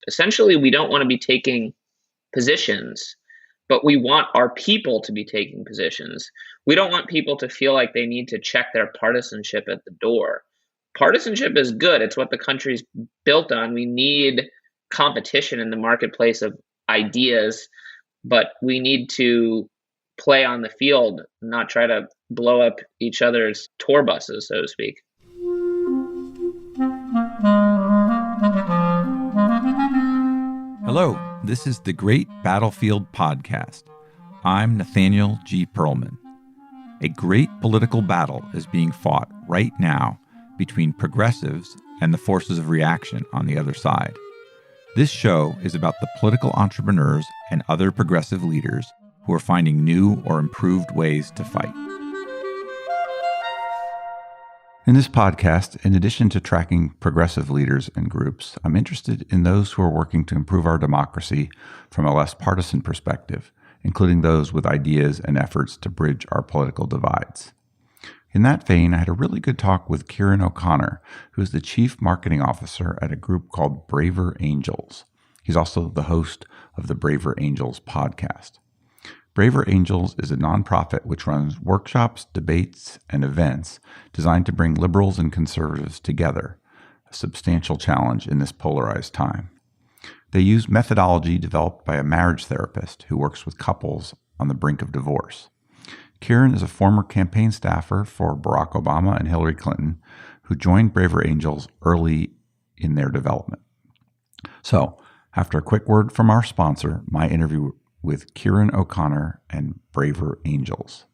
Essentially, we don't want to be taking positions, but we want our people to be taking positions. We don't want people to feel like they need to check their partisanship at the door. Partisanship is good. It's what the country's built on. We need competition in the marketplace of ideas, but we need to play on the field, not try to blow up each other's tour buses, so to speak. Hello, this is the Great Battlefield Podcast. I'm Nathaniel G. Perlman. A great political battle is being fought right now between progressives and the forces of reaction on the other side. This show is about the political entrepreneurs and other progressive leaders who are finding new or improved ways to fight. In this podcast, in addition to tracking progressive leaders and groups, I'm interested in those who are working to improve our democracy from a less partisan perspective, including those with ideas and efforts to bridge our political divides. In that vein, I had a really good talk with Kieran O'Connor, who is the Chief Marketing Officer at a group called Braver Angels. He's also the host of the Braver Angels podcast. Braver Angels is a nonprofit which runs workshops, debates, and events designed to bring liberals and conservatives together, a substantial challenge in this polarized time. They use methodology developed by a marriage therapist who works with couples on the brink of divorce. Kieran is a former campaign staffer for Barack Obama and Hillary Clinton who joined Braver Angels early in their development. So, after a quick word from our sponsor, my interview with Kieran O'Connor and Braver Angels.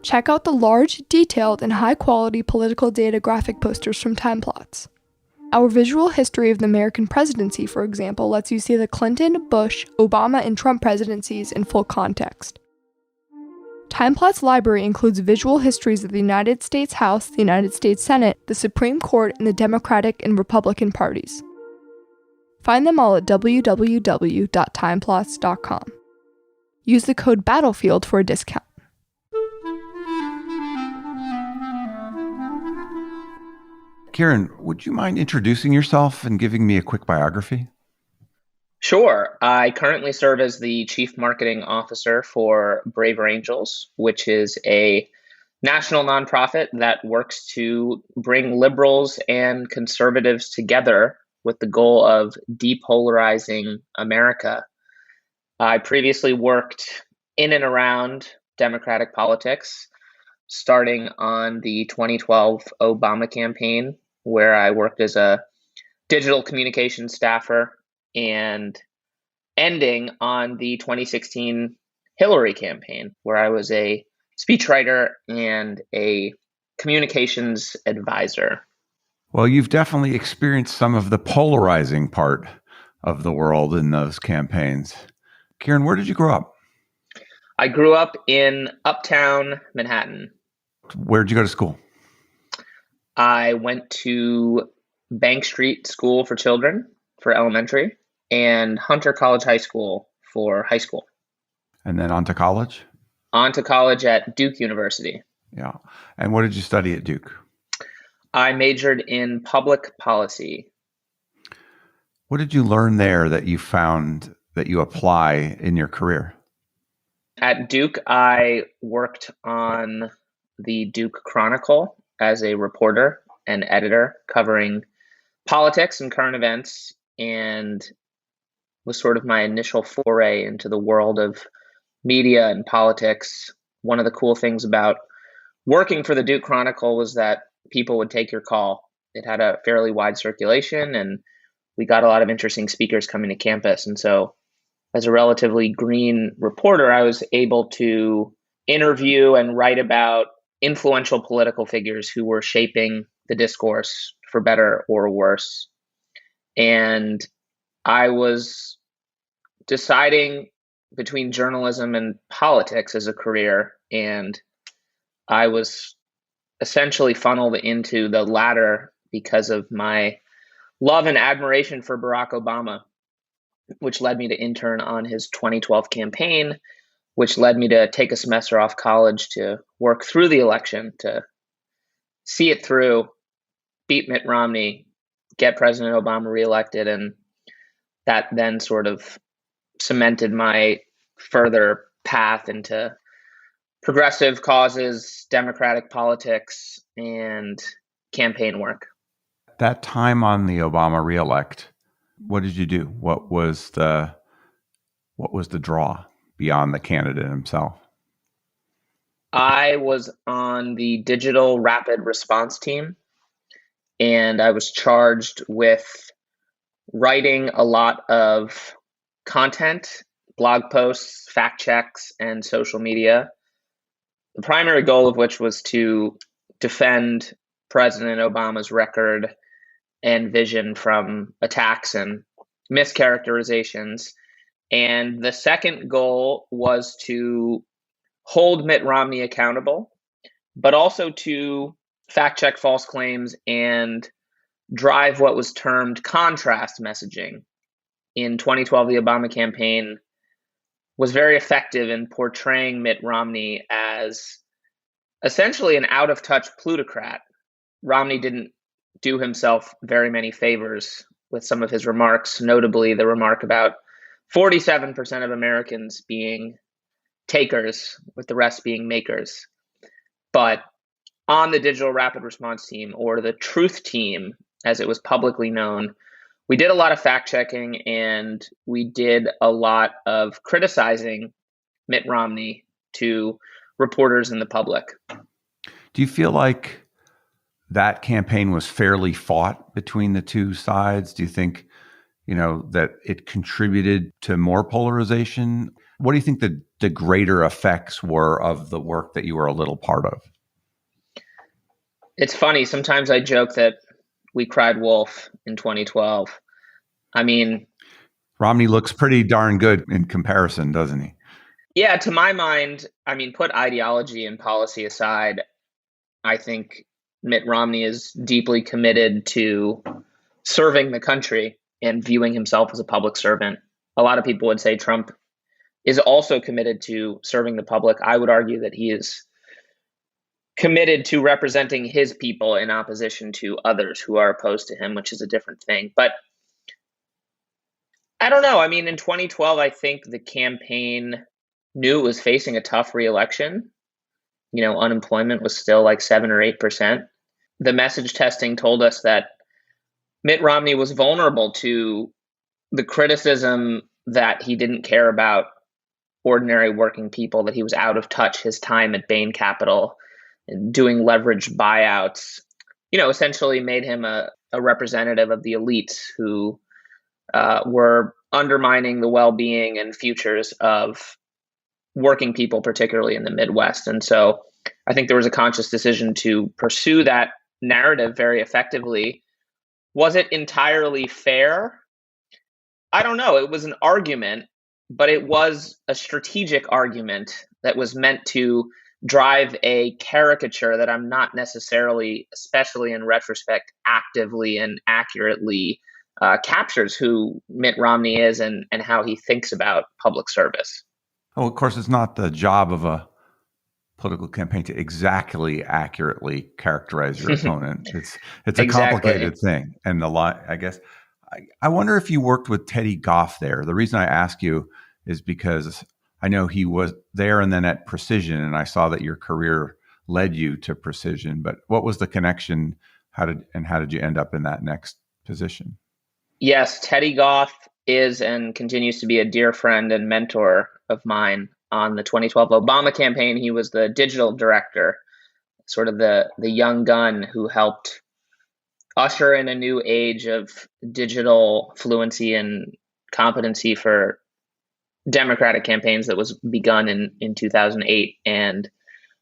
Check out the large, detailed, and high-quality political data graphic posters from Time Plots. Our visual history of the American presidency, for example, lets you see the Clinton, Bush, Obama, and Trump presidencies in full context. Time Plots library includes visual histories of the United States House, the United States Senate, the Supreme Court, and the Democratic and Republican parties. Find them all at www.timeplots.com. Use the code BATTLEFIELD for a discount. Kieran, would you mind introducing yourself and giving me a quick biography? Sure. I currently serve as the Chief Marketing Officer for Braver Angels, which is a national nonprofit that works to bring liberals and conservatives together with the goal of depolarizing America. I previously worked in and around Democratic politics, starting on the 2012 Obama campaign, where I worked as a digital communications staffer, and ending on the 2016 Hillary campaign, where I was a speechwriter and a communications advisor. Well, you've definitely experienced some of the polarizing part of the world in those campaigns. Kieran, where did you grow up? I grew up in Uptown Manhattan. Where did you go to school? I went to Bank Street School for Children for elementary and Hunter College High School for high school. And then on to college? On to college at Duke University. Yeah. And what did you study at Duke? I majored in public policy. What did you learn there that you found that you apply in your career? At Duke, I worked on the Duke Chronicle as a reporter and editor covering politics and current events, and was sort of my initial foray into the world of media and politics. One of the cool things about working for the Duke Chronicle was that people would take your call. It had a fairly wide circulation, and we got a lot of interesting speakers coming to campus. And so as a relatively green reporter, I was able to interview and write about influential political figures who were shaping the discourse for better or worse. And I was deciding between journalism and politics as a career, and I was essentially funneled into the latter because of my love and admiration for Barack Obama, which led me to intern on his 2012 campaign, which led me to take a semester off college to work through the election, to see it through, beat Mitt Romney, get President Obama reelected, and that then sort of cemented my further path into progressive causes, democratic politics, and campaign work. That time on the Obama reelect, what did you do? What was the draw beyond the candidate himself? I was on the digital rapid response team, and I was charged with writing a lot of content, blog posts, fact checks, and social media. The primary goal of which was to defend President Obama's record and vision from attacks and mischaracterizations. And the second goal was to hold Mitt Romney accountable, but also to fact check false claims and drive what was termed contrast messaging. In 2012, the Obama campaign was very effective in portraying Mitt Romney as essentially an out-of-touch plutocrat. Romney didn't do himself very many favors with some of his remarks, notably the remark about 47% of Americans being takers, with the rest being makers. But on the digital rapid response team, or the truth team, as it was publicly known, we did a lot of fact checking and we did a lot of criticizing Mitt Romney to reporters and the public. Do you feel like that campaign was fairly fought between the two sides? Do you think, that it contributed to more polarization? What do you think the greater effects were of the work that you were a little part of? It's funny. Sometimes I joke that we cried wolf in 2012. I mean, Romney looks pretty darn good in comparison, doesn't he? Yeah, to my mind, put ideology and policy aside, I think Mitt Romney is deeply committed to serving the country and viewing himself as a public servant. A lot of people would say Trump is also committed to serving the public. I would argue that he is committed to representing his people in opposition to others who are opposed to him, which is a different thing. But I don't know. In 2012, I think the campaign knew it was facing a tough reelection. Unemployment was still like 7 or 8%. The message testing told us that Mitt Romney was vulnerable to the criticism that he didn't care about ordinary working people, that he was out of touch. His time at Bain Capital and doing leveraged buyouts, essentially made him a representative of the elites who were undermining the well-being and futures of working people, particularly in the Midwest. And so I think there was a conscious decision to pursue that narrative very effectively. Was it entirely fair? I don't know. It was an argument, but it was a strategic argument that was meant to drive a caricature that I'm not necessarily, especially in retrospect, actively and accurately captures who Mitt Romney is and how he thinks about public service. Oh, of course, it's not the job of a political campaign to exactly accurately characterize your opponent. It's a complicated thing. And I wonder if you worked with Teddy Goff there. The reason I ask you is because I know he was there and then at Precision, and I saw that your career led you to Precision. But what was the connection? How did you end up in that next position? Yes, Teddy Goff is and continues to be a dear friend and mentor of mine. On the 2012 Obama campaign, he was the digital director, sort of the young gun who helped usher in a new age of digital fluency and competency for Democratic campaigns that was begun in 2008. And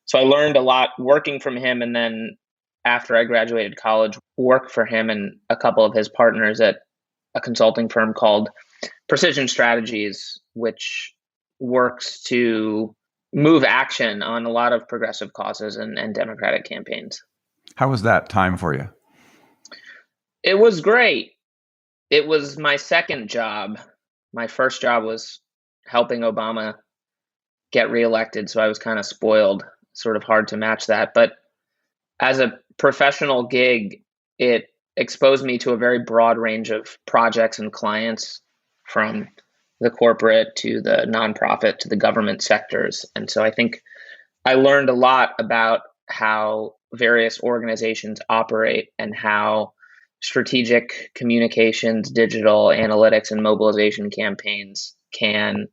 so I learned a lot working from him. And then after I graduated college, worked for him and a couple of his partners at a consulting firm called Precision Strategies, which works to move action on a lot of progressive causes and Democratic campaigns. How was that time for you? It was great. It was my second job. My first job was helping Obama get reelected, so I was kind of spoiled, sort of hard to match that. But as a professional gig, it exposed me to a very broad range of projects and clients, from the corporate to the nonprofit to the government sectors. And so I think I learned a lot about how various organizations operate and how strategic communications, digital analytics, and mobilization campaigns can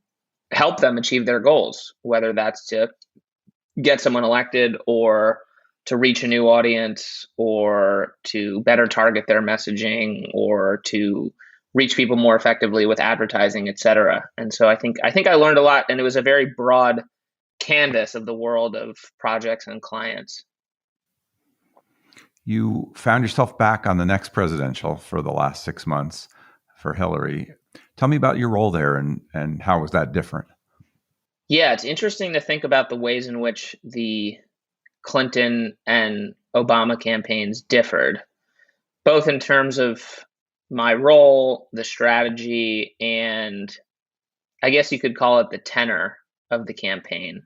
help them achieve their goals, whether that's to get someone elected or to reach a new audience or to better target their messaging or to reach people more effectively with advertising, et cetera. And so I think I learned a lot, and it was a very broad canvas of the world of projects and clients. You found yourself back on the next presidential for the last 6 months for Hillary. Tell me about your role there and how was that different? Yeah, it's interesting to think about the ways in which the Clinton and Obama campaigns differed, both in terms of my role, the strategy, and I guess you could call it the tenor of the campaign.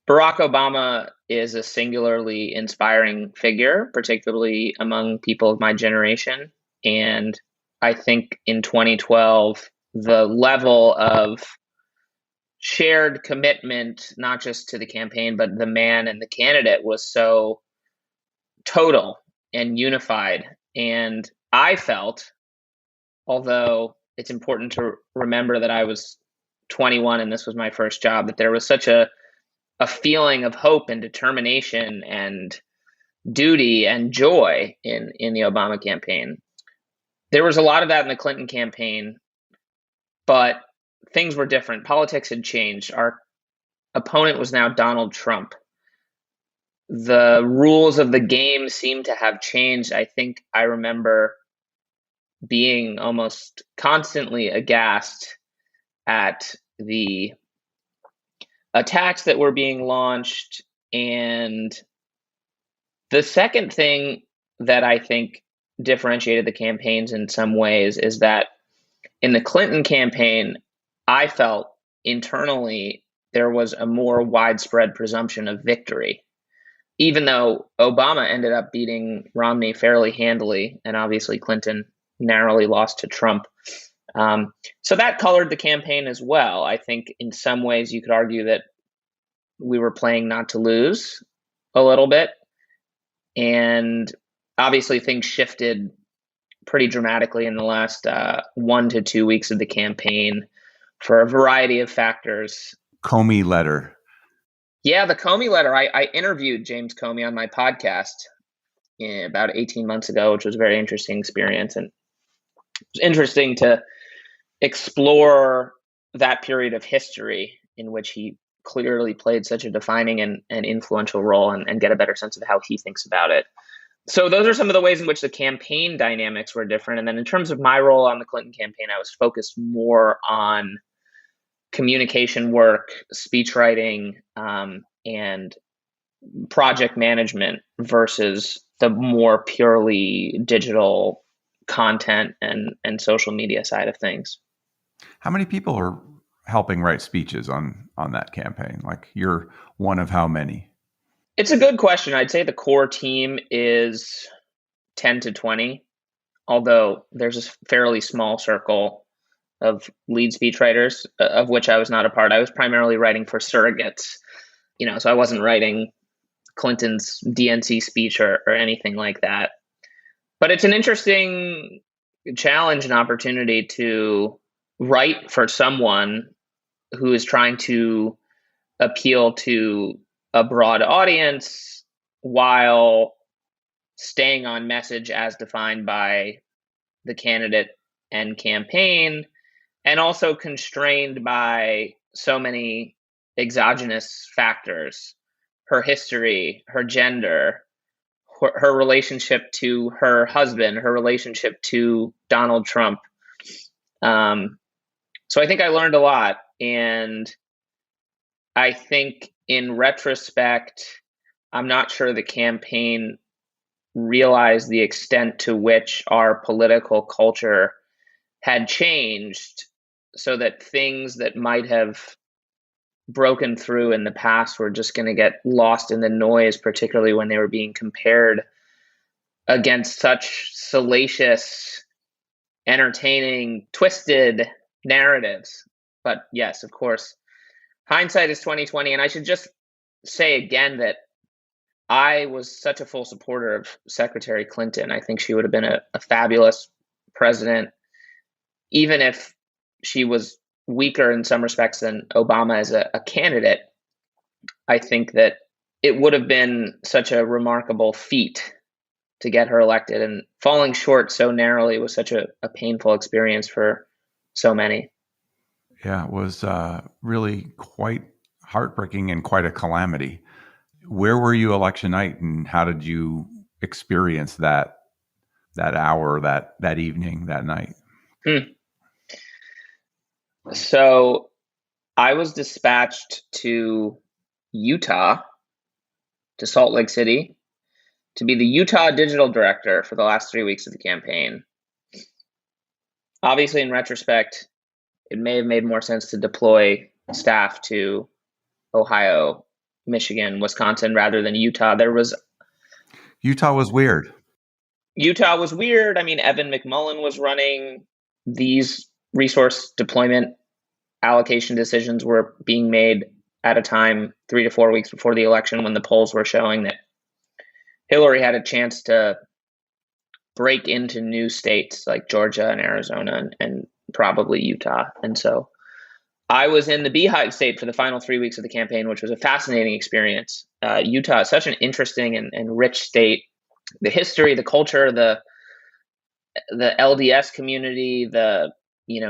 Barack Obama is a singularly inspiring figure, particularly among people of my generation. And I think in 2012, the level of shared commitment, not just to the campaign, but the man and the candidate, was so total and unified. And I felt, although it's important to remember that I was 21 and this was my first job, that there was such a feeling of hope and determination and duty and joy in the Obama campaign. There was a lot of that in the Clinton campaign, but things were different. Politics had changed. Our opponent was now Donald Trump. The rules of the game seemed to have changed. I think I remember being almost constantly aghast at the attacks that were being launched. And the second thing that I think differentiated the campaigns in some ways is that in the Clinton campaign, I felt internally there was a more widespread presumption of victory, even though Obama ended up beating Romney fairly handily, and obviously Clinton narrowly lost to Trump. So that colored the campaign as well. I think in some ways you could argue that we were playing not to lose a little bit. And obviously things shifted pretty dramatically in the last 1 to 2 weeks of the campaign for a variety of factors. Comey letter. Yeah, the Comey letter. I interviewed James Comey on my podcast about 18 months ago, which was a very interesting experience. And it was interesting to explore that period of history in which he clearly played such a defining and influential role and get a better sense of how he thinks about it. So those are some of the ways in which the campaign dynamics were different. And then in terms of my role on the Clinton campaign, I was focused more on communication work, speech writing, and project management versus the more purely digital content and social media side of things. How many people are helping write speeches on that campaign? Like, you're one of how many? It's a good question. I'd say the core team is 10 to 20, although there's a fairly small circle of lead speechwriters, of which I was not a part. I was primarily writing for surrogates, so I wasn't writing Clinton's DNC speech or anything like that. But it's an interesting challenge and opportunity to write for someone who is trying to appeal to a broad audience while staying on message as defined by the candidate and campaign, and also constrained by so many exogenous factors: her history, her gender, her relationship to her husband, her relationship to Donald Trump. So I think I learned a lot. And I think in retrospect, I'm not sure the campaign realized the extent to which our political culture had changed, so that things that might have broken through in the past were just going to get lost in the noise, particularly when they were being compared against such salacious, entertaining, twisted narratives. But yes, of course, hindsight is 2020. And I should just say again that I was such a full supporter of Secretary Clinton. I think she would have been a fabulous president, even if she was weaker in some respects than Obama as a candidate. I think that it would have been such a remarkable feat to get her elected, and falling short so narrowly was such a painful experience for so many. Yeah, it was really quite heartbreaking and quite a calamity. Where were you election night, and how did you experience that hour, that evening, that night? So I was dispatched to Utah, to Salt Lake City, to be the Utah digital director for the last 3 weeks of the campaign. Obviously, in retrospect, it may have made more sense to deploy staff to Ohio, Michigan, Wisconsin, rather than Utah. Utah was weird. Utah was weird. I mean, Evan McMullin was running. These resource deployment allocation decisions were being made at a time 3 to 4 weeks before the election, when the polls were showing that Hillary had a chance to break into new states like Georgia and Arizona and probably Utah. And so I was in the Beehive State for the final 3 weeks of the campaign, which was a fascinating experience. Utah is such an interesting and rich state. The history, the culture, the LDS community, the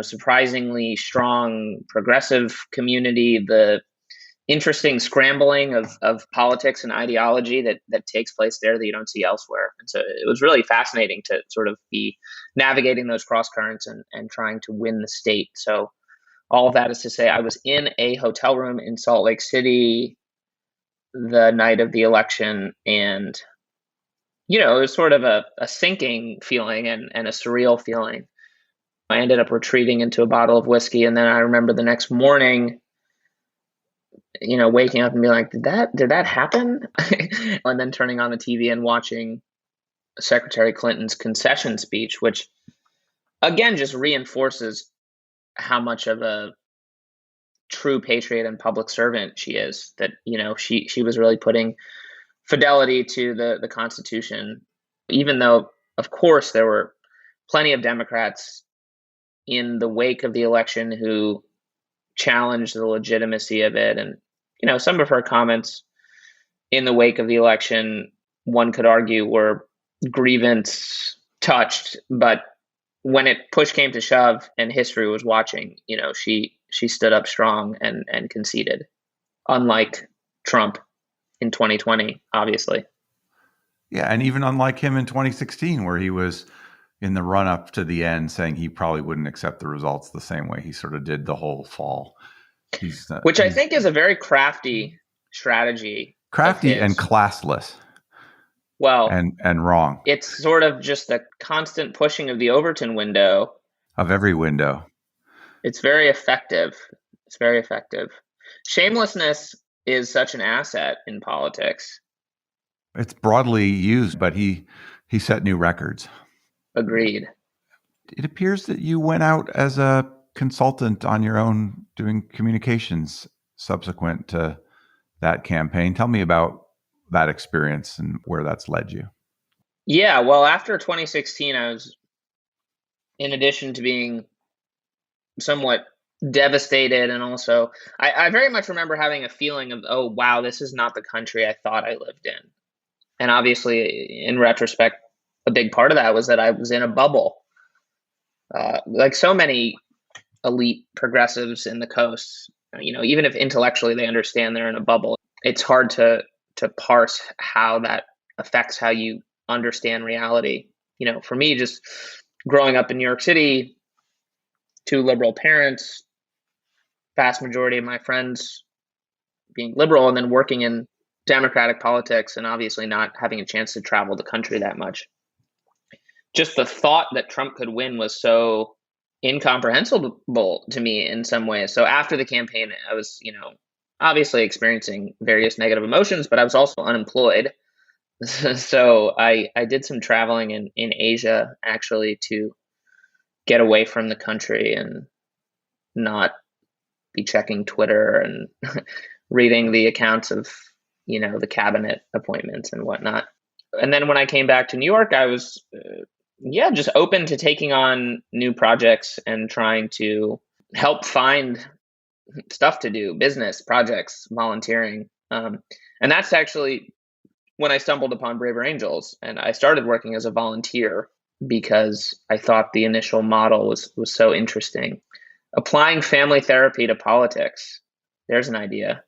surprisingly strong progressive community, the interesting scrambling of politics and ideology that takes place there that you don't see elsewhere. And so it was really fascinating to sort of be navigating those cross currents and trying to win the state. So all of that is to say, I was in a hotel room in Salt Lake City the night of the election, and it was sort of a sinking feeling and a surreal feeling. I ended up retreating into a bottle of whiskey, and then I remember the next morning, waking up and being like, did that happen? And then turning on the TV and watching Secretary Clinton's concession speech, which again just reinforces how much of a true patriot and public servant she is. That she was really putting fidelity to the Constitution, even though, of course, there were plenty of Democrats in the wake of the election who challenged the legitimacy of it. And some of her comments in the wake of the election, one could argue, were grievance touched. But when push came to shove and history was watching, she stood up strong and conceded, unlike Trump in 2020, obviously. Yeah, and even unlike him in 2016, where he was in the run up to the end saying he probably wouldn't accept the results the same way he sort of did the whole fall. Which I think is a very crafty strategy. Crafty and classless. Well, and wrong. It's sort of just the constant pushing of the Overton window. Of every window. It's very effective. It's very effective. Shamelessness is such an asset in politics. It's broadly used, but he set new records. Agreed. It appears that you went out as a consultant on your own doing communications subsequent to that campaign. Tell me about that experience and where that's led you. Yeah, well, after 2016, I was, in addition to being somewhat devastated, and also I very much remember having a feeling of, oh, wow, this is not the country I thought I lived in. And obviously, in retrospect, a big part of that was that I was in a bubble. Like so many elite progressives in the coast, even if intellectually they understand they're in a bubble, it's hard to parse how that affects how you understand reality. For me, just growing up in New York City, 2 liberal parents, vast majority of my friends being liberal, and then working in Democratic politics, and obviously not having a chance to travel the country that much. Just the thought that Trump could win was so incomprehensible to me in some ways. So after the campaign, I was, obviously experiencing various negative emotions, but I was also unemployed. So I did some traveling in Asia actually to get away from the country and not be checking Twitter and reading the accounts of, the cabinet appointments and whatnot. And then when I came back to New York, I was, just open to taking on new projects and trying to help find stuff to do, business projects, volunteering. And that's actually when I stumbled upon Braver Angels, and I started working as a volunteer because I thought the initial model was so interesting. Applying family therapy to politics. There's an idea.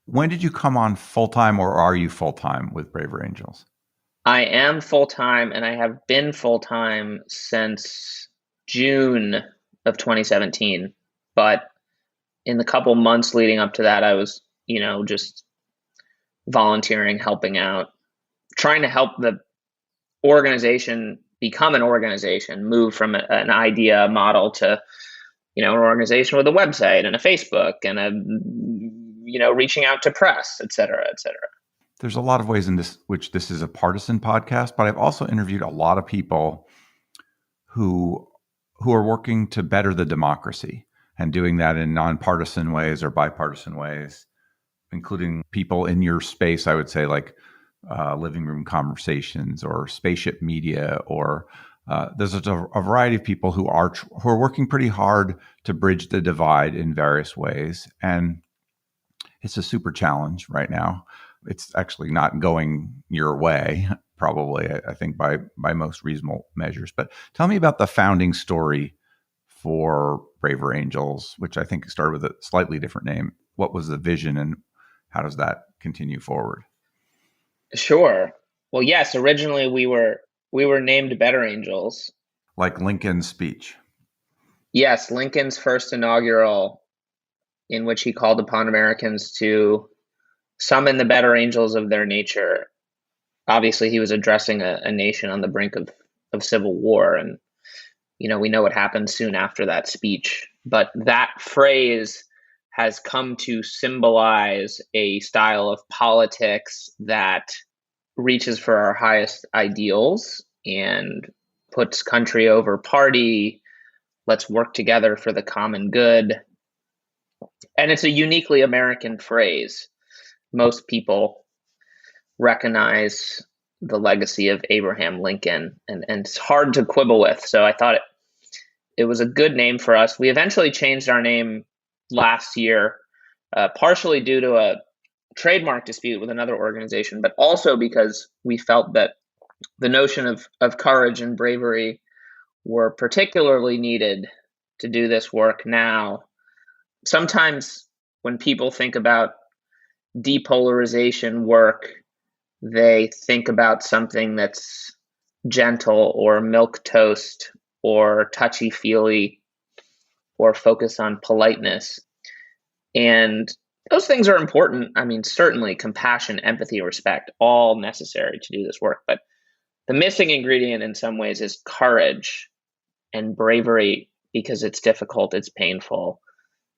When did you come on full-time, or are you full-time with Braver Angels? I am full-time, and I have been full-time since June of 2017. But in the couple months leading up to that, I was, just volunteering, helping out, trying to help the organization become an organization, move from an idea model to, an organization with a website and a Facebook and reaching out to press, et cetera, et cetera. There's a lot of ways in which this is a partisan podcast, but I've also interviewed a lot of people who are working to better the democracy and doing that in nonpartisan ways or bipartisan ways, including people in your space, I would say, like Living Room Conversations or Spaceship Media, or there's a variety of people who are working pretty hard to bridge the divide in various ways. And it's a super challenge right now. It's actually not going your way, probably, I think, by most reasonable measures. But tell me about the founding story for Braver Angels, which I think started with a slightly different name. What was the vision, and how does that continue forward? Sure. Well, yes, originally we were named Better Angels. Like Lincoln's speech. Yes, Lincoln's first inaugural, in which he called upon Americans to summon the better angels of their nature. Obviously, he was addressing a nation on the brink of civil war. And, we know what happened soon after that speech. But that phrase has come to symbolize a style of politics that reaches for our highest ideals and puts country over party. Let's work together for the common good. And it's a uniquely American phrase. Most people recognize the legacy of Abraham Lincoln, and it's hard to quibble with. So I thought it was a good name for us. We eventually changed our name last year, partially due to a trademark dispute with another organization, but also because we felt that the notion of courage and bravery were particularly needed to do this work now. Sometimes when people think about depolarization work, they think about something that's gentle or milquetoast or touchy-feely or focus on politeness. And those things are important. I mean, certainly compassion, empathy, respect, all necessary to do this work. But the missing ingredient in some ways is courage and bravery, because it's difficult, it's painful,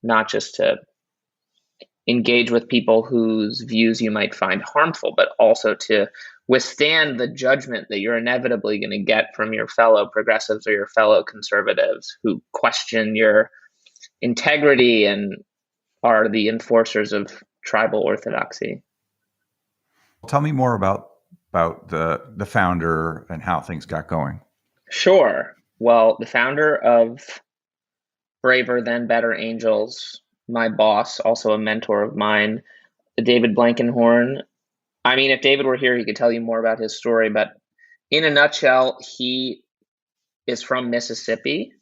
not just to engage with people whose views you might find harmful, but also to withstand the judgment that you're inevitably going to get from your fellow progressives or your fellow conservatives who question your integrity and are the enforcers of tribal orthodoxy. Tell me more about the founder and how things got going. Sure. Well, the founder of Braver Then Better Angels, my boss, also a mentor of mine, David Blankenhorn. I mean, if David were here, he could tell you more about his story, but in a nutshell, he is from Mississippi,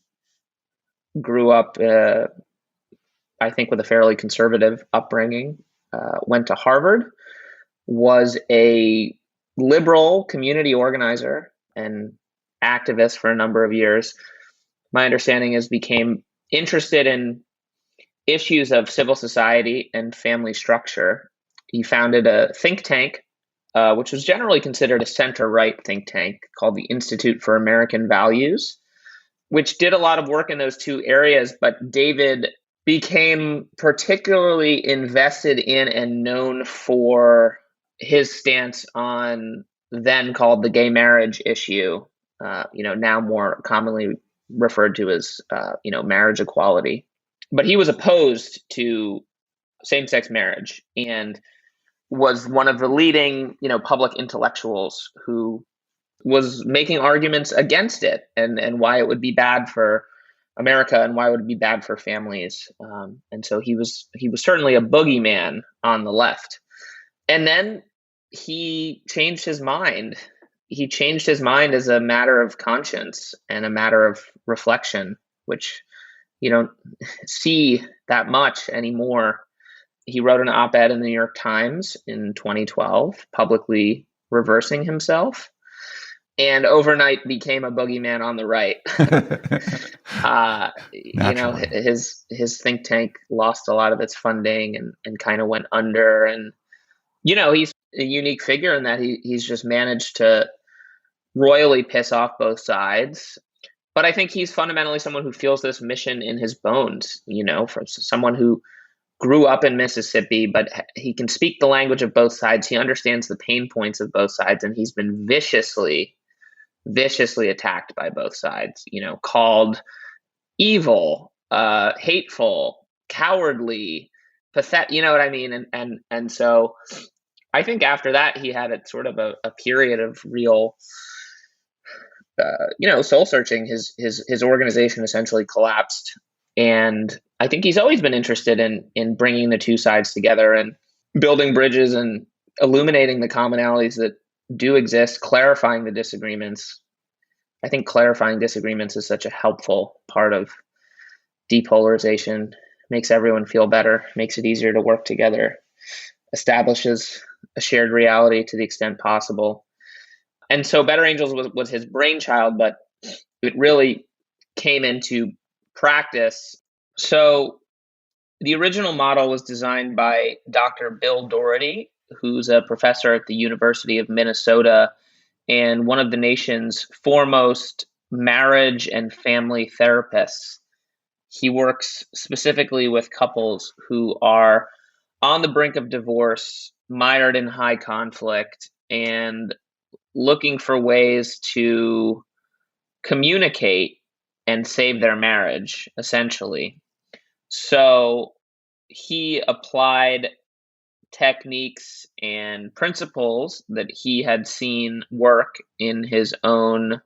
grew up, I think, with a fairly conservative upbringing, went to Harvard, was a liberal community organizer and activist for a number of years. My understanding is became interested in issues of civil society and family structure. He founded a think tank, which was generally considered a center-right think tank called the Institute for American Values, which did a lot of work in those two areas. But David became particularly invested in and known for his stance on then called the gay marriage issue, now more commonly referred to as, marriage equality. But he was opposed to same-sex marriage and was one of the leading, public intellectuals who was making arguments against it and why it would be bad for America and why it would be bad for families. And so he was certainly a boogeyman on the left. And then he changed his mind. He changed his mind as a matter of conscience and a matter of reflection, which you don't see that much anymore. He wrote an op-ed in the New York Times in 2012, publicly reversing himself, and overnight became a boogeyman on the right. His think tank lost a lot of its funding and kind of went under. And, he's a unique figure in that he's just managed to royally piss off both sides. But I think he's fundamentally someone who feels this mission in his bones, from someone who grew up in Mississippi, but he can speak the language of both sides. He understands the pain points of both sides, and he's been viciously attacked by both sides, called evil, hateful, cowardly, pathetic, you know what I mean? And so I think after that, he had a sort of a period of real, soul searching. His organization essentially collapsed. And I think he's always been interested in bringing the two sides together and building bridges and illuminating the commonalities that do exist, clarifying the disagreements. I think clarifying disagreements is such a helpful part of depolarization. Makes everyone feel better, makes it easier to work together, establishes a shared reality to the extent possible. And so Better Angels was his brainchild, but it really came into practice. So the original model was designed by Dr. Bill Doherty, who's a professor at the University of Minnesota and one of the nation's foremost marriage and family therapists. He works specifically with couples who are on the brink of divorce, mired in high conflict, and looking for ways to communicate and save their marriage, essentially. So he applied techniques and principles that he had seen work in his own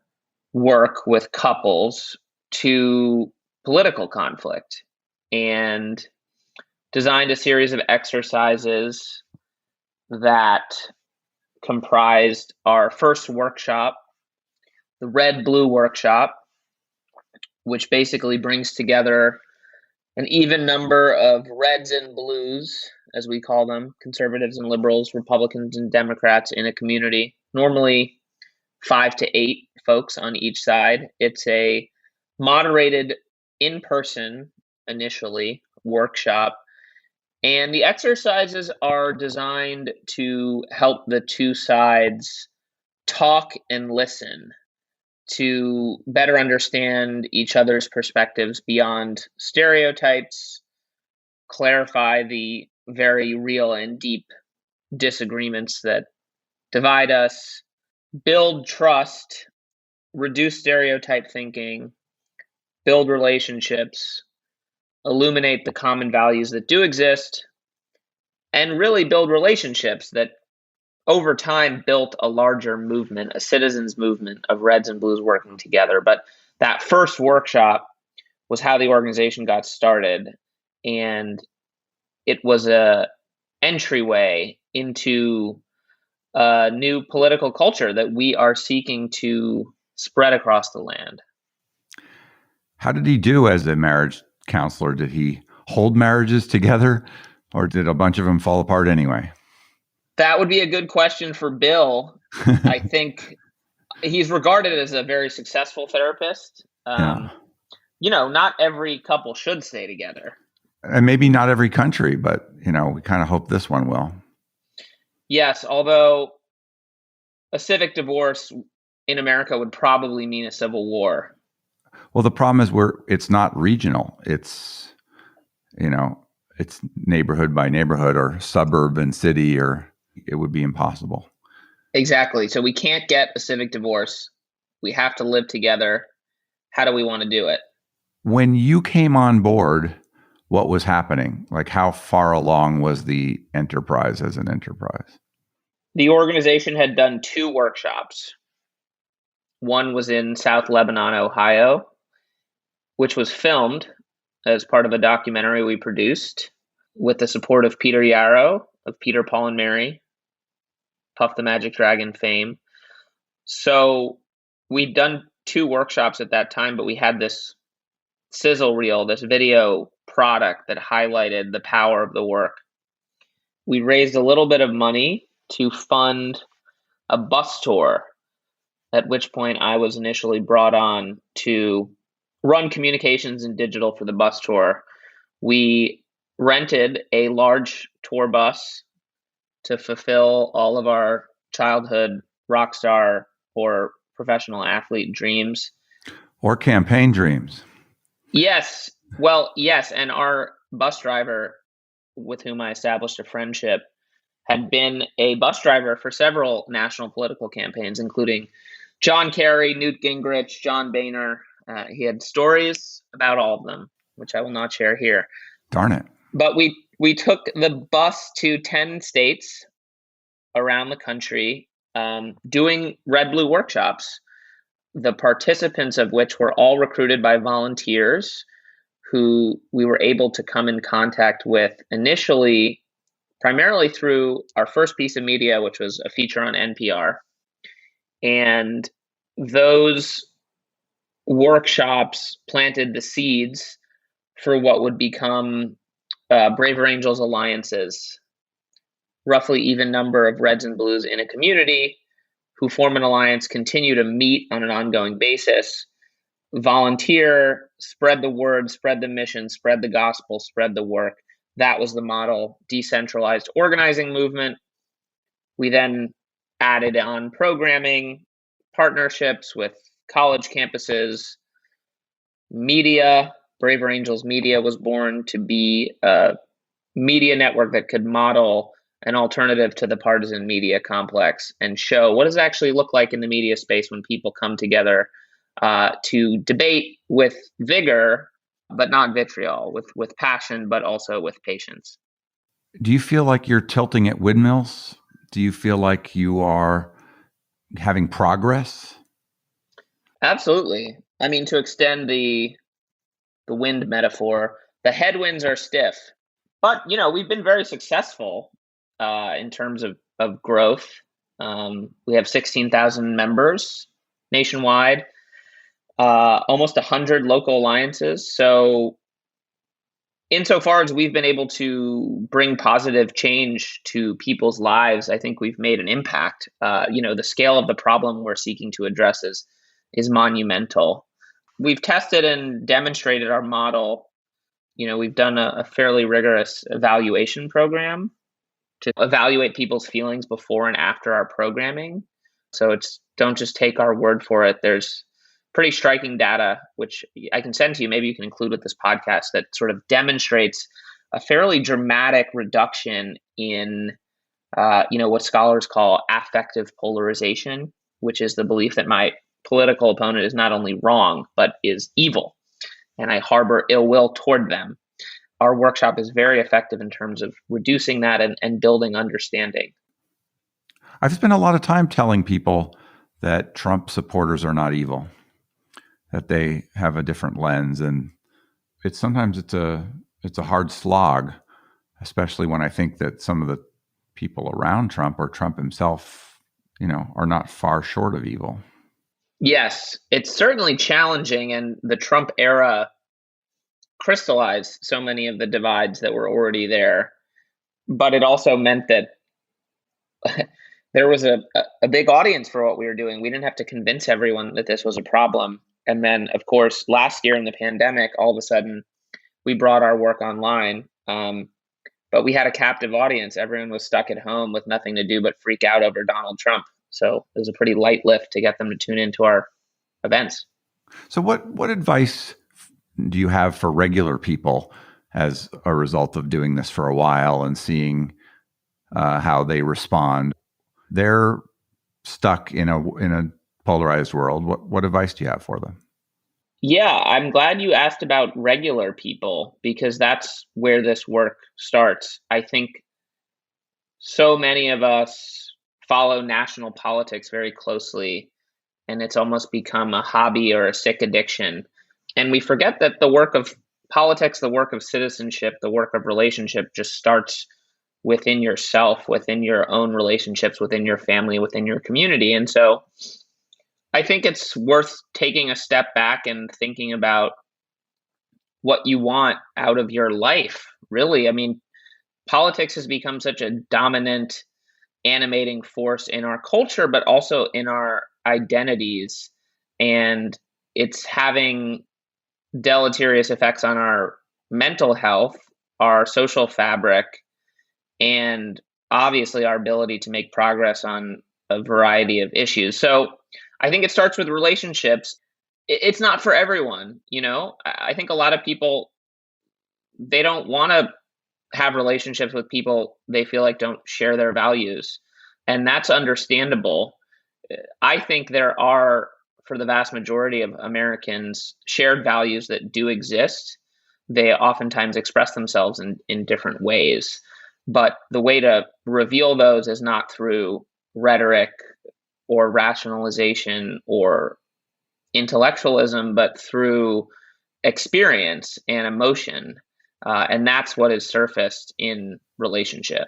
work with couples to political conflict, and designed a series of exercises that comprised our first workshop, the Red-Blue workshop, which basically brings together an even number of reds and blues, as we call them, conservatives and liberals, Republicans and Democrats in a community, normally 5 to 8 folks on each side. It's a moderated in-person, initially, workshop. And the exercises are designed to help the two sides talk and listen, to better understand each other's perspectives beyond stereotypes, clarify the very real and deep disagreements that divide us, build trust, reduce stereotype thinking, build relationships, illuminate the common values that do exist, and really build relationships that over time built a larger movement, a citizens movement of reds and blues working together. But that first workshop was how the organization got started. And it was a entryway into a new political culture that we are seeking to spread across the land. How did he do as a marriage counselor? Did he hold marriages together, or did a bunch of them fall apart anyway? That would be a good question for Bill. I think he's regarded as a very successful therapist. Not every couple should stay together. And maybe not every country, but, we kind of hope this one will. Yes, although a civic divorce in America would probably mean a civil war. Well, the problem is it's not regional. It's, it's neighborhood by neighborhood or suburb and city, or it would be impossible. Exactly. So we can't get a civic divorce. We have to live together. How do we want to do it? When you came on board, what was happening? Like, how far along was the enterprise as an enterprise? The organization had done 2 workshops. One was in South Lebanon, Ohio, which was filmed as part of a documentary we produced with the support of Peter Yarrow of Peter, Paul, and Mary, Puff the Magic Dragon fame. So we'd done 2 workshops at that time, but we had this sizzle reel, this video product that highlighted the power of the work. We raised a little bit of money to fund a bus tour, at which point I was initially brought on to run communications and digital for the bus tour. We rented a large tour bus to fulfill all of our childhood rock star or professional athlete dreams. Or campaign dreams. Yes. Well, yes. And our bus driver, with whom I established a friendship, had been a bus driver for several national political campaigns, including John Kerry, Newt Gingrich, John Boehner. He had stories about all of them, which I will not share here. Darn it. But we took the bus to 10 states around the country, doing red blue workshops, the participants of which were all recruited by volunteers who we were able to come in contact with initially, primarily through our first piece of media, which was a feature on NPR. And those workshops planted the seeds for what would become Braver Angels alliances, roughly even number of Reds and Blues in a community who form an alliance, continue to meet on an ongoing basis, volunteer, spread the word, spread the mission, spread the gospel, spread the work. That was the model, decentralized organizing movement. We then added on programming, partnerships with college campuses, media. Braver Angels Media was born to be a media network that could model an alternative to the partisan media complex and show what does it actually look like in the media space when people come together to debate with vigor, but not vitriol, with passion, but also with patience. Do you feel like you're tilting at windmills? Do you feel like you are having progress? Absolutely. I mean, to extend the wind metaphor, the headwinds are stiff, but we've been very successful in terms of growth. We have 16,000 members nationwide, almost 100 local alliances. So insofar as we've been able to bring positive change to people's lives, I think we've made an impact. The scale of the problem we're seeking to address is monumental. We've tested and demonstrated our model. We've done a fairly rigorous evaluation program to evaluate people's feelings before and after our programming. So don't just take our word for it. There's pretty striking data, which I can send to you. Maybe you can include with this podcast, that sort of demonstrates a fairly dramatic reduction in, what scholars call affective polarization, which is the belief that my political opponent is not only wrong, but is evil, and I harbor ill will toward them. Our workshop is very effective in terms of reducing that and building understanding. I've spent a lot of time telling people that Trump supporters are not evil, that they have a different lens, and sometimes it's a hard slog, especially when I think that some of the people around Trump or Trump himself, are not far short of evil. Yes, it's certainly challenging, and the Trump era crystallized so many of the divides that were already there. But it also meant that there was a big audience for what we were doing. We didn't have to convince everyone that this was a problem. And then, of course, last year in the pandemic, all of a sudden, we brought our work online. But we had a captive audience. Everyone was stuck at home with nothing to do but freak out over Donald Trump. So it was a pretty light lift to get them to tune into our events. So what advice do you have for regular people as a result of doing this for a while and seeing how they respond? They're stuck in a polarized world, what advice do you have for them? Yeah, I'm glad you asked about regular people because that's where this work starts. I think so many of us follow national politics very closely, and it's almost become a hobby or a sick addiction. And we forget that the work of politics, the work of citizenship, the work of relationship just starts within yourself, within your own relationships, within your family, within your community. And so I think it's worth taking a step back and thinking about what you want out of your life, really. I mean, politics has become such a dominant, animating force in our culture, but also in our identities. And it's having deleterious effects on our mental health, our social fabric, and obviously our ability to make progress on a variety of issues. So I think it starts with relationships. It's not for everyone, you know? I think a lot of people, they don't want to have relationships with people they feel like don't share their values. And that's understandable. I think there are, for the vast majority of Americans, shared values that do exist. They oftentimes express themselves in different ways. But the way to reveal those is not through rhetoric or rationalization or intellectualism, but through experience and emotion. And that's what is surfaced in relationship.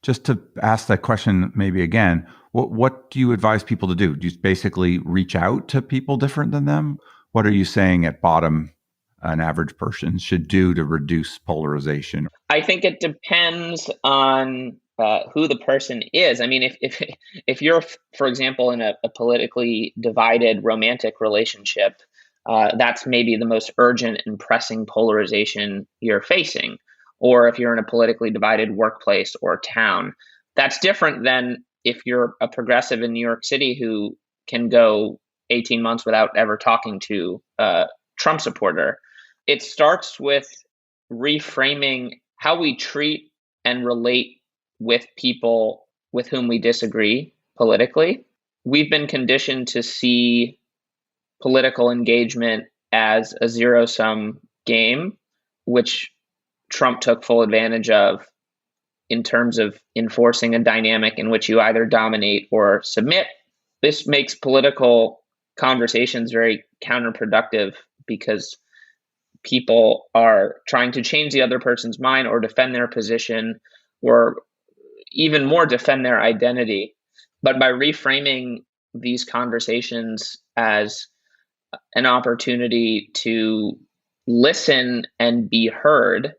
Just to ask that question maybe again, what do you advise people to do? Do you basically reach out to people different than them? What are you saying at bottom an average person should do to reduce polarization? I think it depends on who the person is. I mean, if you're, for example, in a politically divided romantic relationship, that's maybe the most urgent and pressing polarization you're facing. Or if you're in a politically divided workplace or town, that's different than if you're a progressive in New York City who can go 18 months without ever talking to a Trump supporter. It starts with reframing how we treat and relate with people with whom we disagree politically. We've been conditioned to see political engagement as a zero-sum game, which Trump took full advantage of in terms of enforcing a dynamic in which you either dominate or submit. This makes political conversations very counterproductive because people are trying to change the other person's mind or defend their position or even more defend their identity. But by reframing these conversations as an opportunity to listen and be heard,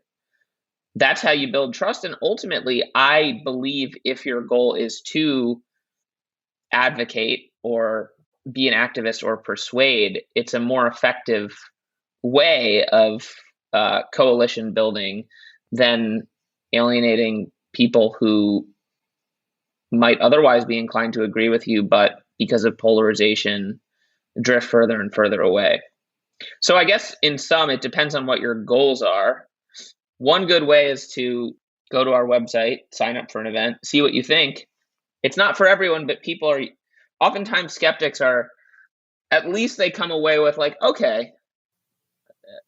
that's how you build trust. And ultimately, I believe if your goal is to advocate or be an activist or persuade, it's a more effective way of coalition building than alienating people who might otherwise be inclined to agree with you, but because of polarization, drift further and further away. So I guess in sum, it depends on what your goals are. One good way is to go to our website, sign up for an event, see what you think. It's not for everyone, but people are oftentimes skeptics are, at least they come away with like, okay,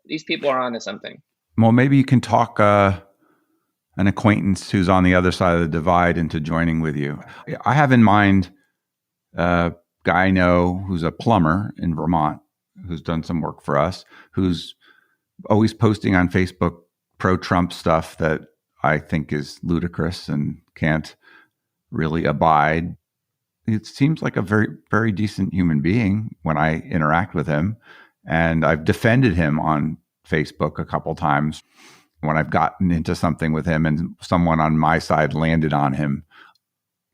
these people are onto something. Well, maybe you can talk an acquaintance who's on the other side of the divide into joining with you. I have in mind a guy I know who's a plumber in Vermont who's done some work for us, who's always posting on Facebook pro-Trump stuff that I think is ludicrous and can't really abide. It seems like a very, very decent human being when I interact with him. And I've defended him on Facebook a couple times when I've gotten into something with him and someone on my side landed on him,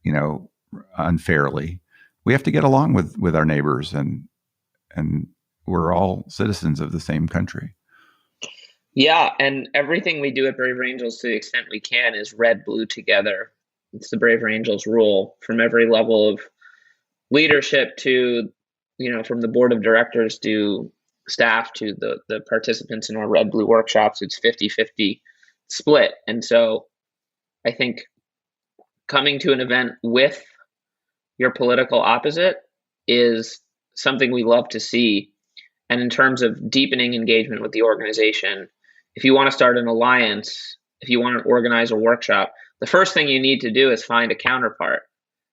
you know, unfairly. We have to get along with our neighbors, and we're all citizens of the same country. Yeah, and everything we do at Braver Angels, to the extent we can, is red, blue together. It's the Braver Angels rule from every level of leadership to, you know, from the board of directors to staff to the participants in our red, blue workshops. It's 50-50 split. And so I think coming to an event with your political opposite is something we love to see. And in terms of deepening engagement with the organization, if you want to start an alliance, if you want to organize a workshop, the first thing you need to do is find a counterpart.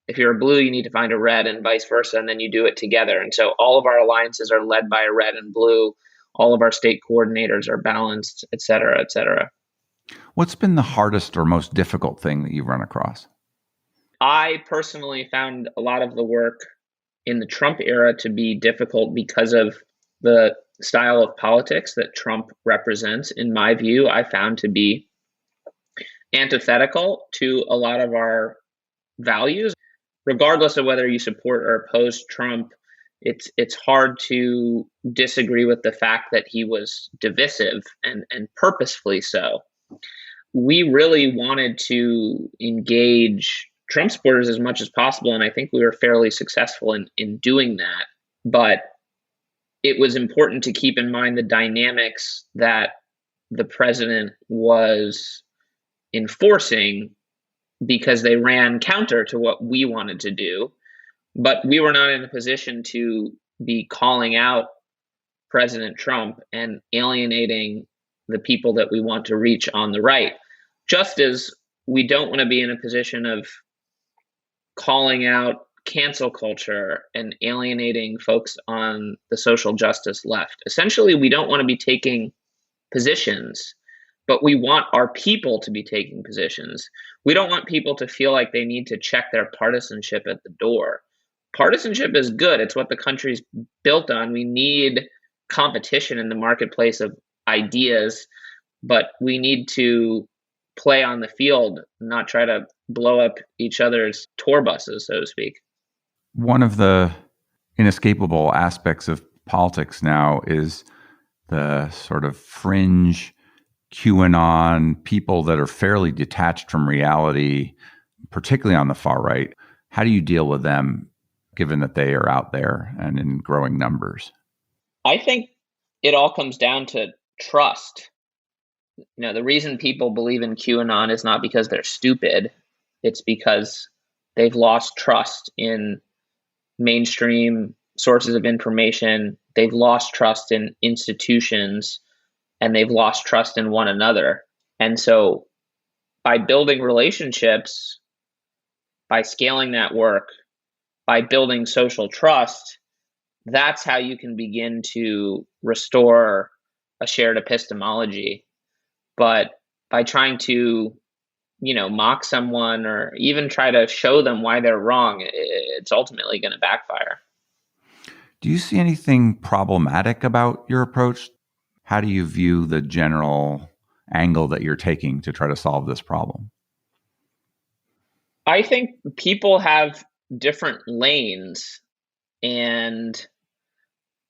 If you're a blue, you need to find a red and vice versa, and then you do it together. And so all of our alliances are led by a red and blue. All of our state coordinators are balanced, et cetera, et cetera. What's been the hardest or most difficult thing that you've run across? I personally found a lot of the work in the Trump era to be difficult because of the style of politics that Trump represents. In my view, I found to be antithetical to a lot of our values. Regardless of whether you support or oppose Trump, it's hard to disagree with the fact that he was divisive and purposefully so. We really wanted to engage Trump supporters as much as possible, and I think we were fairly successful in doing that. But it was important to keep in mind the dynamics that the president was enforcing because they ran counter to what we wanted to do. But we were not in a position to be calling out President Trump and alienating the people that we want to reach on the right. Just as we don't want to be in a position of calling out cancel culture and alienating folks on the social justice left. Essentially, we don't want to be taking positions, but we want our people to be taking positions. We don't want people to feel like they need to check their partisanship at the door. Partisanship is good. It's what the country's built on. We need competition in the marketplace of ideas, but we need to play on the field, not try to blow up each other's tour buses, so to speak. One of the inescapable aspects of politics now is the sort of fringe QAnon people that are fairly detached from reality, particularly on the far right. How do you deal with them, given that they are out there and in growing numbers? I think it all comes down to trust. The reason people believe in QAnon is not because they're stupid. It's because they've lost trust in mainstream sources of information. They've lost trust in institutions, and they've lost trust in one another. And so by building relationships, by scaling that work, by building social trust, that's how you can begin to restore a shared epistemology. But by trying to, mock someone or even try to show them why they're wrong, it's ultimately going to backfire. Do you see anything problematic about your approach? How do you view the general angle that you're taking to try to solve this problem? I think people have different lanes, and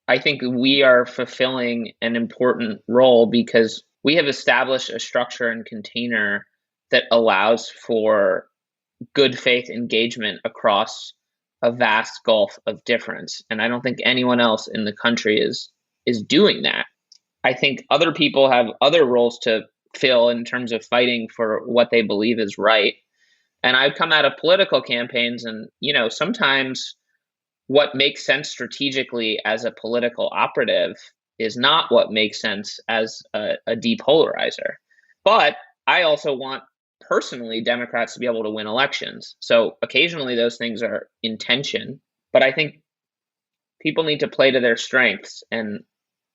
I think we are fulfilling an important role because we have established a structure and container that allows for good faith engagement across a vast gulf of difference. And I don't think anyone else in the country is doing that. I think other people have other roles to fill in terms of fighting for what they believe is right. And I've come out of political campaigns and, sometimes what makes sense strategically as a political operative is not what makes sense as a depolarizer. But I also want personally Democrats to be able to win elections. So occasionally those things are in tension, but I think people need to play to their strengths and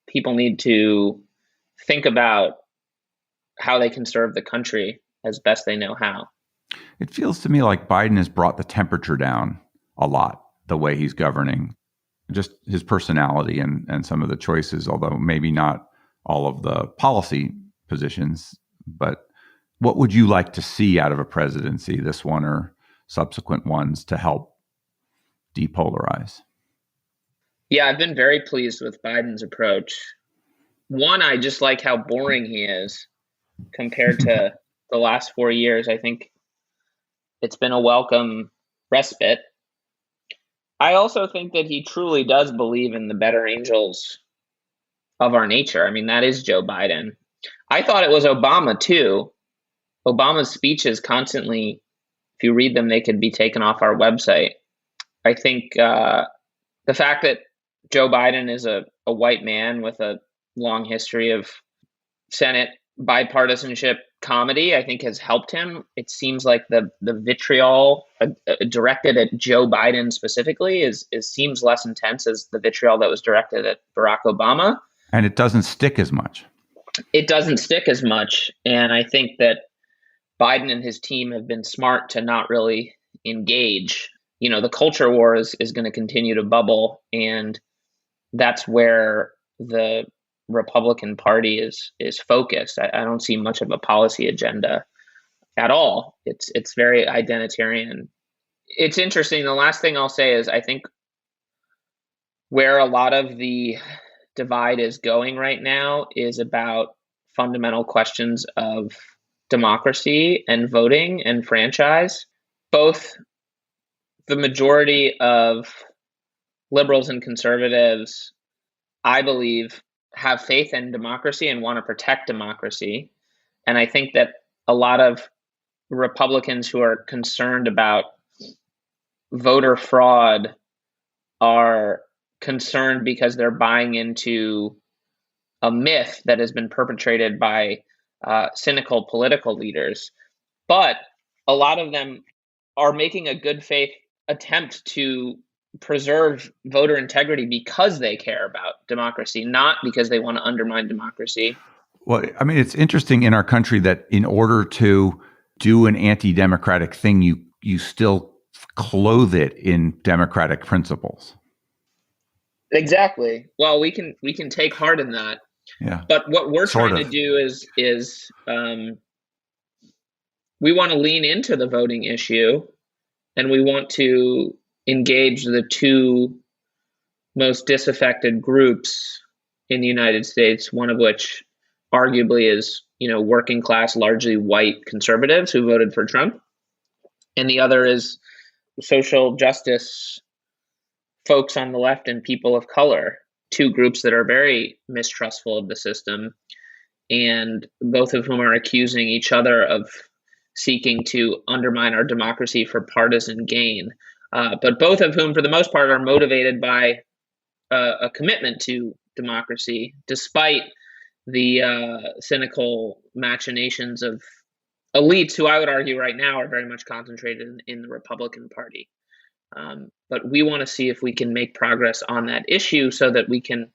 people need to think about how they can serve the country as best they know how. It feels to me like Biden has brought the temperature down a lot, the way he's governing, just his personality and some of the choices, although maybe not all of the policy positions. But what would you like to see out of a presidency, this one or subsequent ones, to help depolarize? Yeah, I've been very pleased with Biden's approach. One, I just like how boring he is compared to the last 4 years. I think it's been a welcome respite. I also think that he truly does believe in the better angels of our nature. I mean, that is Joe Biden. I thought it was Obama, too. Obama's speeches constantly, if you read them, they could be taken off our website. I think the fact that Joe Biden is a white man with a long history of Senate bipartisanship comedy, I think has helped him. It seems like the vitriol directed at Joe Biden specifically is seems less intense as the vitriol that was directed at Barack Obama. And it doesn't stick as much. It doesn't stick as much. And I think that Biden and his team have been smart to not really engage. The culture war is going to continue to bubble. And that's where the Republican Party is focused. I don't see much of a policy agenda at all. It's very identitarian. It's interesting. The last thing I'll say is I think where a lot of the divide is going right now is about fundamental questions of democracy and voting and franchise. Both the majority of liberals and conservatives, I believe, have faith in democracy and want to protect democracy. And I think that a lot of Republicans who are concerned about voter fraud are concerned because they're buying into a myth that has been perpetrated by cynical political leaders. But a lot of them are making a good faith attempt to preserve voter integrity because they care about democracy, not because they want to undermine democracy. Well, I mean, it's interesting in our country that in order to do an anti-democratic thing, you still clothe it in democratic principles. Exactly. Well, we can take heart in that. Yeah. But what we're trying to do is we want to lean into the voting issue, and we want to engage the two most disaffected groups in the United States, one of which arguably is, working class, largely white conservatives who voted for Trump. And the other is social justice folks on the left and people of color, two groups that are very mistrustful of the system, and both of whom are accusing each other of seeking to undermine our democracy for partisan gain. But both of whom, for the most part, are motivated by a commitment to democracy, despite the cynical machinations of elites who I would argue right now are very much concentrated in the Republican Party. But we want to see if we can make progress on that issue so that we can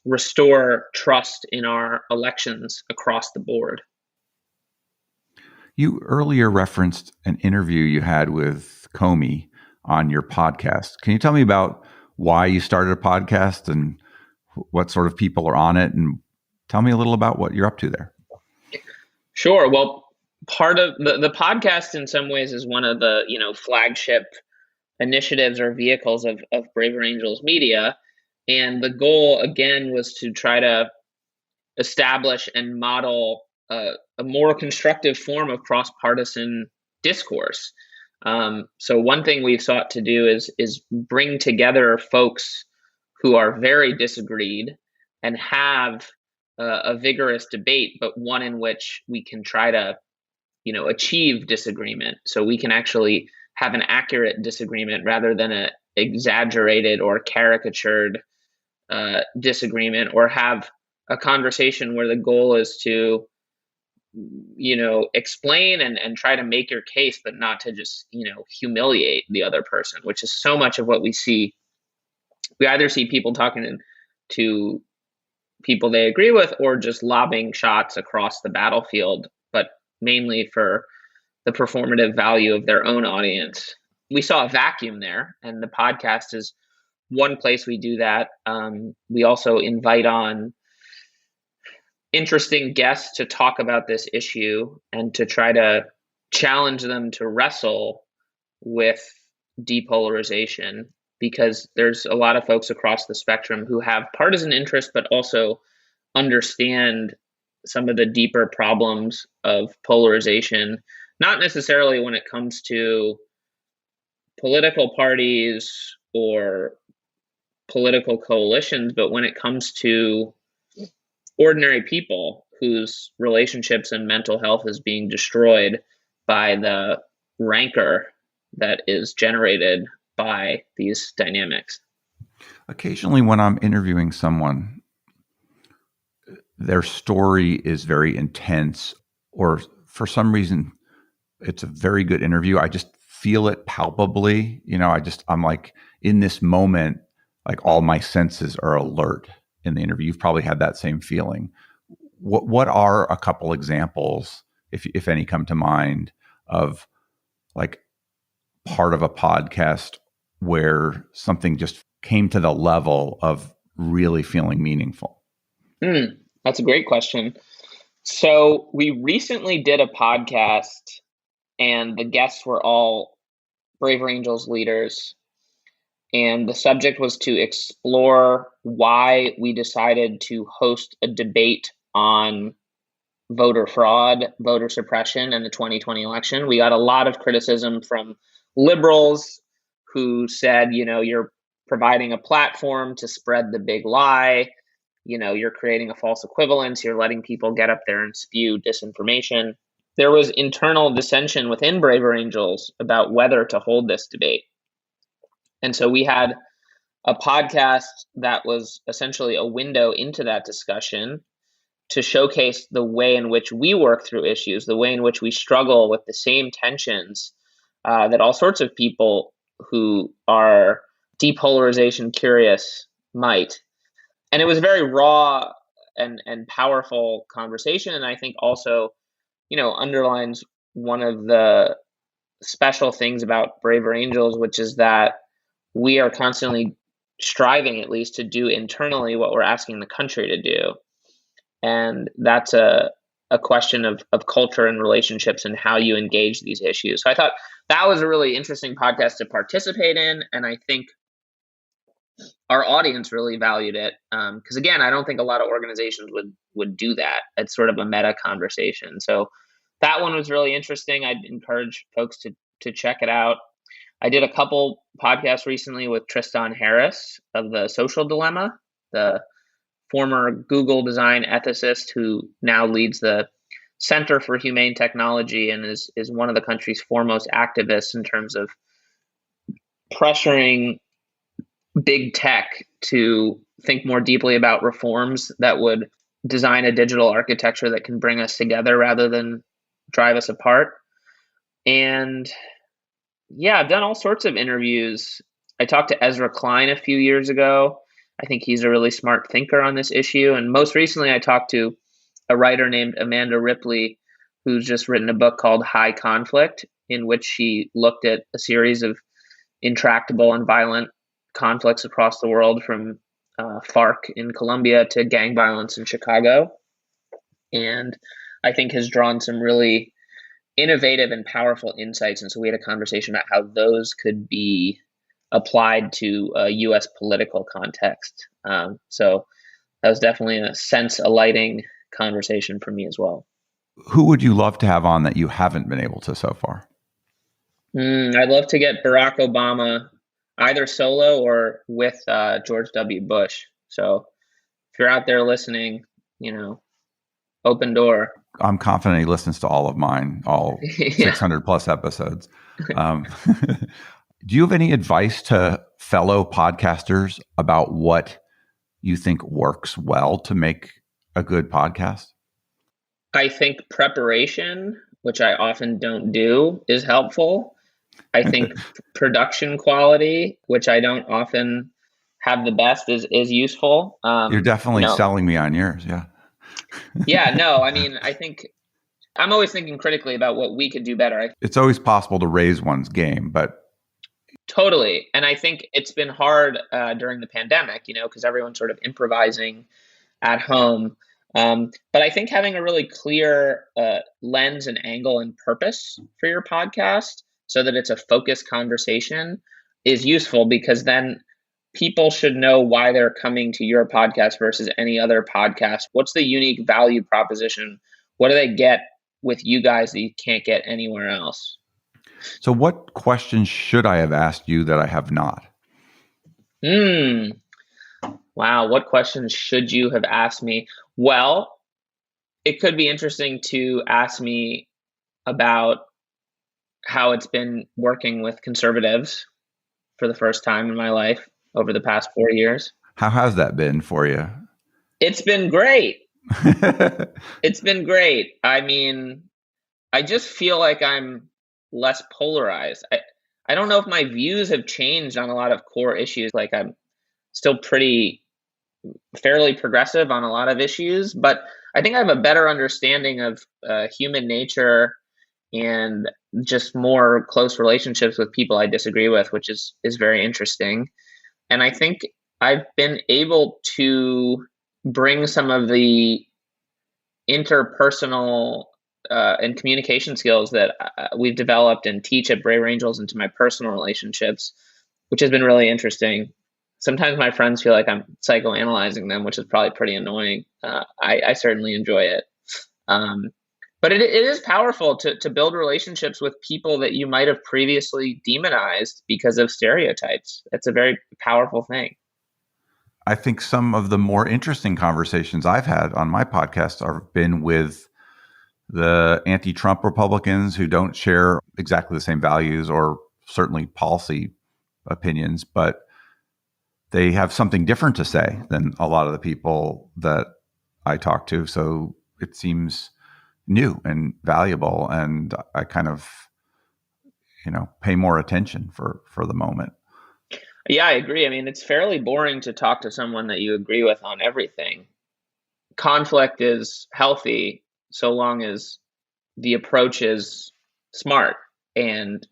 restore trust in our elections across the board. You earlier referenced an interview you had with Comey on your podcast. Can you tell me about why you started a podcast and what sort of people are on it? And tell me a little about what you're up to there. Sure. Well, part of the podcast in some ways is one of the, flagship initiatives or vehicles of Braver Angels Media. And the goal, again, was to try to establish and model a more constructive form of cross-partisan discourse. So one thing we've sought to do is bring together folks who are very disagreed and have a vigorous debate, but one in which we can try to, achieve disagreement. So we can actually have an accurate disagreement rather than an exaggerated or caricatured disagreement, or have a conversation where the goal is to, explain and try to make your case, but not to just, humiliate the other person, which is so much of what we see. We either see people talking to people they agree with or just lobbing shots across the battlefield, but mainly for the performative value of their own audience. We saw a vacuum there, and the podcast is one place we do that. We also invite on interesting guests to talk about this issue and to try to challenge them to wrestle with depolarization, because there's a lot of folks across the spectrum who have partisan interests, but also understand some of the deeper problems of polarization, not necessarily when it comes to political parties or political coalitions, but when it comes to ordinary people whose relationships and mental health is being destroyed by the rancor that is generated by these dynamics. Occasionally when I'm interviewing someone, their story is very intense, or for some reason, it's a very good interview. I just feel it palpably. I'm like in this moment, like all my senses are alert in the interview. You've probably had that same feeling. What are a couple examples, if any come to mind, of like part of a podcast where something just came to the level of really feeling meaningful? That's a great question. So we recently did a podcast and the guests were all Brave Angels leaders. And the subject was to explore why we decided to host a debate on voter fraud, voter suppression, and the 2020 election. We got a lot of criticism from liberals who said, you're providing a platform to spread the big lie. You're creating a false equivalence. You're letting people get up there and spew disinformation. There was internal dissension within Braver Angels about whether to hold this debate. And so we had a podcast that was essentially a window into that discussion to showcase the way in which we work through issues, the way in which we struggle with the same tensions that all sorts of people who are depolarization curious might. And it was a very raw and powerful conversation. And I think also, underlines one of the special things about Braver Angels, which is that we are constantly striving, at least, to do internally what we're asking the country to do. And that's a question of culture and relationships and how you engage these issues. So I thought that was a really interesting podcast to participate in. And I think our audience really valued it. Because again, I don't think a lot of organizations would do that. It's sort of a meta conversation. So that one was really interesting. I'd encourage folks to check it out. I did a couple podcasts recently with Tristan Harris of The Social Dilemma, the former Google design ethicist who now leads the Center for Humane Technology and is one of the country's foremost activists in terms of pressuring big tech to think more deeply about reforms that would design a digital architecture that can bring us together rather than drive us apart. And yeah, I've done all sorts of interviews. I talked to Ezra Klein a few years ago. I think he's a really smart thinker on this issue. And most recently, I talked to a writer named Amanda Ripley, who's just written a book called High Conflict, in which she looked at a series of intractable and violent conflicts across the world, from FARC in Colombia to gang violence in Chicago. And I think has drawn some really innovative and powerful insights. And so we had a conversation about how those could be applied to a U.S. political context. So that was definitely a sense-alighting conversation for me as well. Who would you love to have on that you haven't been able to so far? I'd love to get Barack Obama either solo or with George W. Bush. So if you're out there listening, open door. I'm confident he listens to all of mine, all 600 plus episodes. Do you have any advice to fellow podcasters about what you think works well to make a good podcast? I think preparation, which I often don't do, is helpful. I think production quality, which I don't often have the best, is useful. You're definitely selling me on yours. Yeah. Yeah, no, I mean, I think I'm always thinking critically about what we could do better. It's always possible to raise one's game, but totally. And I think it's been hard during the pandemic, because everyone's sort of improvising at home. But I think having a really clear lens and angle and purpose for your podcast so that it's a focused conversation is useful, because then people should know why they're coming to your podcast versus any other podcast. What's the unique value proposition? What do they get with you guys that you can't get anywhere else? So what questions should I have asked you that I have not? Wow. What questions should you have asked me? Well, it could be interesting to ask me about how it's been working with conservatives for the first time in my life over the past 4 years. How has that been for you? It's been great. It's been great. I mean, I just feel like I'm less polarized. I don't know if my views have changed on a lot of core issues. Like I'm still fairly progressive on a lot of issues, but I think I have a better understanding of human nature and just more close relationships with people I disagree with, which is very interesting. And I think I've been able to bring some of the interpersonal and communication skills that we've developed and teach at Brave Angels into my personal relationships, which has been really interesting. Sometimes my friends feel like I'm psychoanalyzing them, which is probably pretty annoying. I certainly enjoy it. But it is powerful to build relationships with people that you might have previously demonized because of stereotypes. It's a very powerful thing. I think some of the more interesting conversations I've had on my podcast have been with the anti-Trump Republicans who don't share exactly the same values or certainly policy opinions, but they have something different to say than a lot of the people that I talk to. So it seems new and valuable, and I kind of, pay more attention for the moment. Yeah, I agree. I mean, it's fairly boring to talk to someone that you agree with on everything. Conflict is healthy so long as the approach is smart and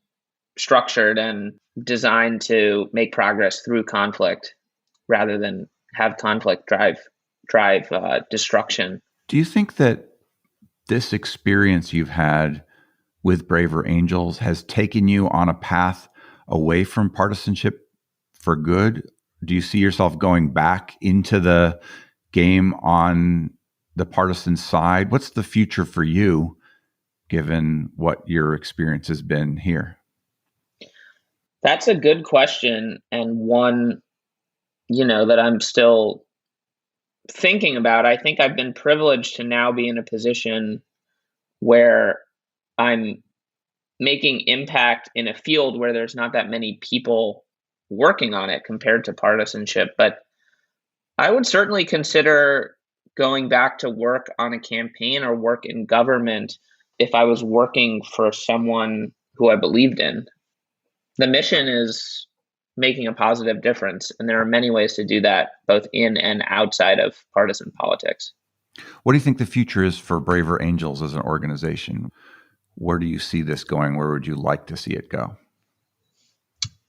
structured and designed to make progress through conflict rather than have conflict drive destruction. Do you think that this experience you've had with Braver Angels has taken you on a path away from partisanship for good? Do you see yourself going back into the game on the partisan side? What's the future for you, given what your experience has been here? That's a good question, and one, that I'm still thinking about. I think I've been privileged to now be in a position where I'm making impact in a field where there's not that many people working on it compared to partisanship. But I would certainly consider going back to work on a campaign or work in government if I was working for someone who I believed in. The mission is making a positive difference, and there are many ways to do that, both in and outside of partisan politics. What do you think the future is for Braver Angels as an organization? Where do you see this going? Where would you like to see it go?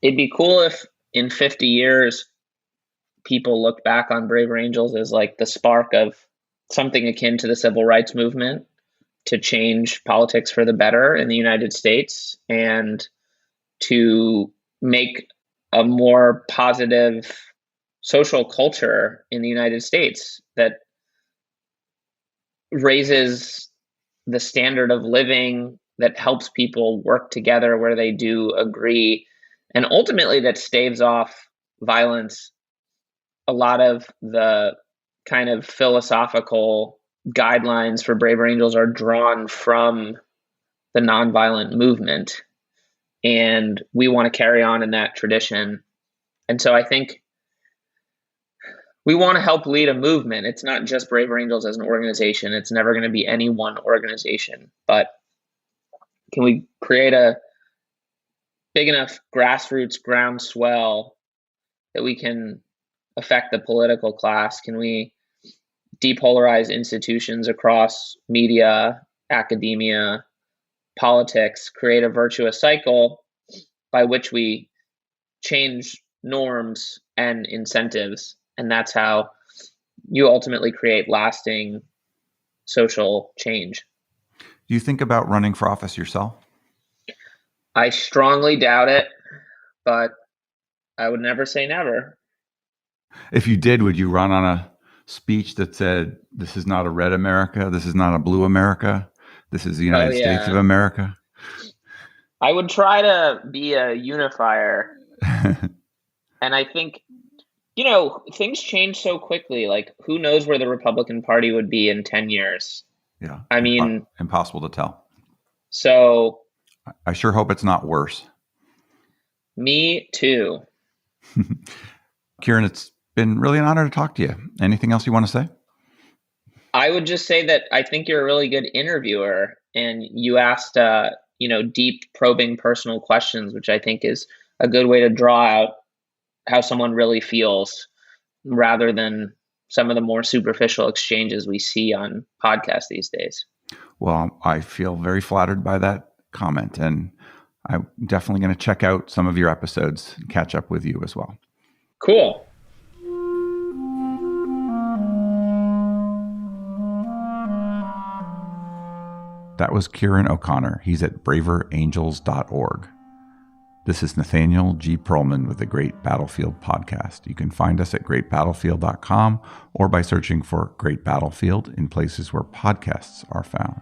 It'd be cool if in 50 years, people look back on Braver Angels as like the spark of something akin to the civil rights movement to change politics for the better in the United States and to make a more positive social culture in the United States that raises the standard of living, that helps people work together where they do agree, and ultimately that staves off violence. A lot of the kind of philosophical guidelines for Braver Angels are drawn from the nonviolent movement, and we want to carry on in that tradition. And so I think we want to help lead a movement. It's not just Braver Angels as an organization. It's never going to be any one organization. But can we create a big enough grassroots groundswell that we can affect the political class? Can we depolarize institutions across media, academia, politics, create a virtuous cycle by which we change norms and incentives? And that's how you ultimately create lasting social change. Do you think about running for office yourself? I strongly doubt it, but I would never say never. If you did, would you run on a speech that said, "This is not a red America, this is not a blue America, this is the United States of America"? I would try to be a unifier. And I think, things change so quickly. Like, who knows where the Republican Party would be in 10 years? Yeah. I mean, impossible to tell. So I sure hope it's not worse. Me too. Kieran, it's been really an honor to talk to you. Anything else you want to say? I would just say that I think you're a really good interviewer, and you asked, deep, probing, personal questions, which I think is a good way to draw out how someone really feels, rather than some of the more superficial exchanges we see on podcasts these days. Well, I feel very flattered by that comment, and I'm definitely going to check out some of your episodes and catch up with you as well. Cool. That was Kieran O'Connor. He's at braverangels.org. This is Nathaniel G. Perlman with the Great Battlefield Podcast. You can find us at greatbattlefield.com or by searching for Great Battlefield in places where podcasts are found.